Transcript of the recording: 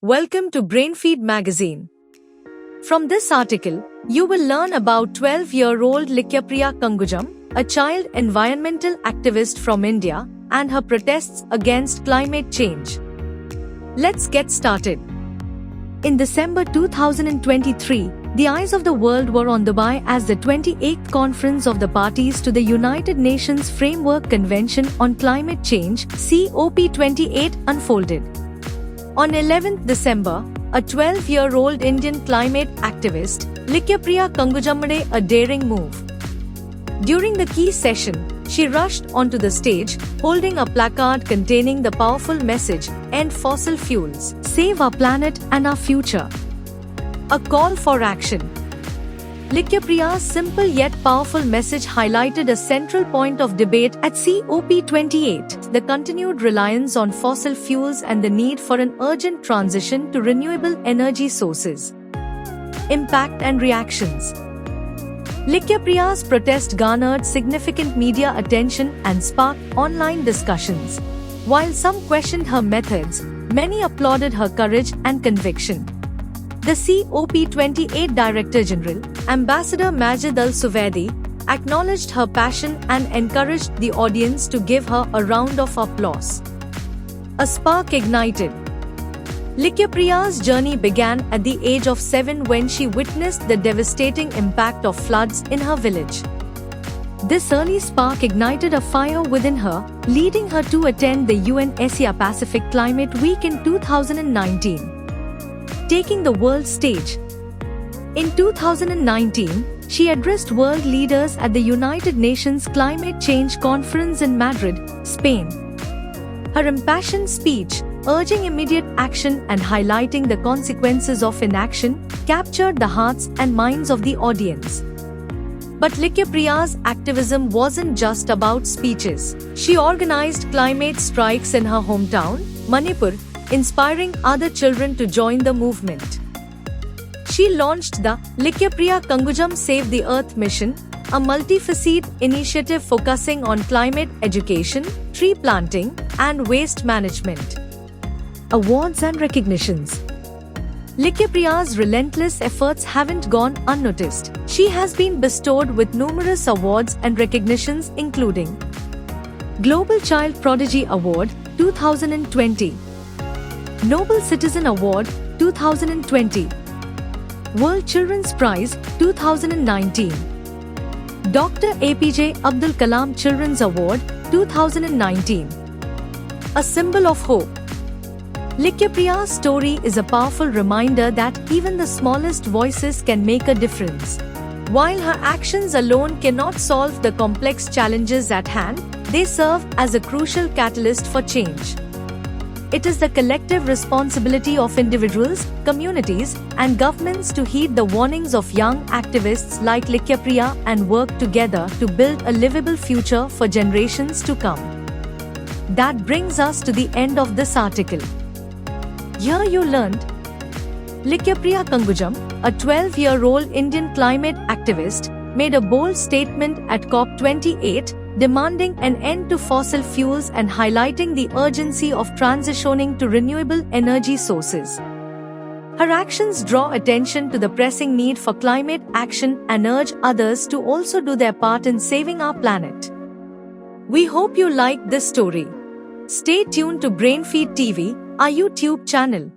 Welcome to Brainfeed magazine. From this article, you will learn about 12-year-old Likyapriya Kangujam, a child environmental activist from India, and her protests against climate change. Let's get started. In December 2023, the eyes of the world were on Dubai as the 28th conference of the parties to the United Nations Framework Convention on Climate Change (COP28) unfolded. On 11th December, a 12-year-old Indian climate activist, Likyapriya Kangujam made a daring move. During the key session, she rushed onto the stage, holding a placard containing the powerful message, "End fossil fuels, save our planet and our future." A call for action. Likyapriya's simple yet powerful message highlighted a central point of debate at COP28, the continued reliance on fossil fuels and the need for an urgent transition to renewable energy sources. Impact and reactions. Likyapriya's protest garnered significant media attention and sparked online discussions. While some questioned her methods, many applauded her courage and conviction. The COP28 Director General, Ambassador Majid Al-Suwaidi, acknowledged her passion and encouraged the audience to give her a round of applause. A spark ignited. Likyapriya's journey began at the age of 7 when she witnessed the devastating impact of floods in her village. This early spark ignited a fire within her, leading her to attend the UN Asia Pacific Climate Week in 2019. Taking the world stage. In 2019, she addressed world leaders at the United Nations Climate Change Conference in Madrid, Spain. Her impassioned speech, urging immediate action and highlighting the consequences of inaction, captured the hearts and minds of the audience. But Likyapriya's activism wasn't just about speeches. She organized climate strikes in her hometown, Manipur, inspiring other children to join the movement. She launched the Likyapriya Kangujam Save the Earth Mission, a multifaceted initiative focusing on climate education, tree planting, and waste management. Awards and recognitions. Likyapriya's relentless efforts haven't gone unnoticed. She has been bestowed with numerous awards and recognitions including Global Child Prodigy Award, 2020. Nobel Citizen Award, 2020. World Children's Prize, 2019. Dr. APJ Abdul Kalam Children's Award, 2019. A symbol of hope. Likyapriya's story is a powerful reminder that even the smallest voices can make a difference. While her actions alone cannot solve the complex challenges at hand, they serve as a crucial catalyst for change. It is the collective responsibility of individuals, communities, and governments to heed the warnings of young activists like Likyapriya and work together to build a livable future for generations to come. That brings us to the end of this article. Here you learned Likyapriya Kangujam, a 12-year-old Indian climate activist, made a bold statement at COP28, demanding an end to fossil fuels and highlighting the urgency of transitioning to renewable energy sources. Her actions draw attention to the pressing need for climate action and urge others to also do their part in saving our planet. We hope you liked this story. Stay tuned to Brainfeed TV, our YouTube channel.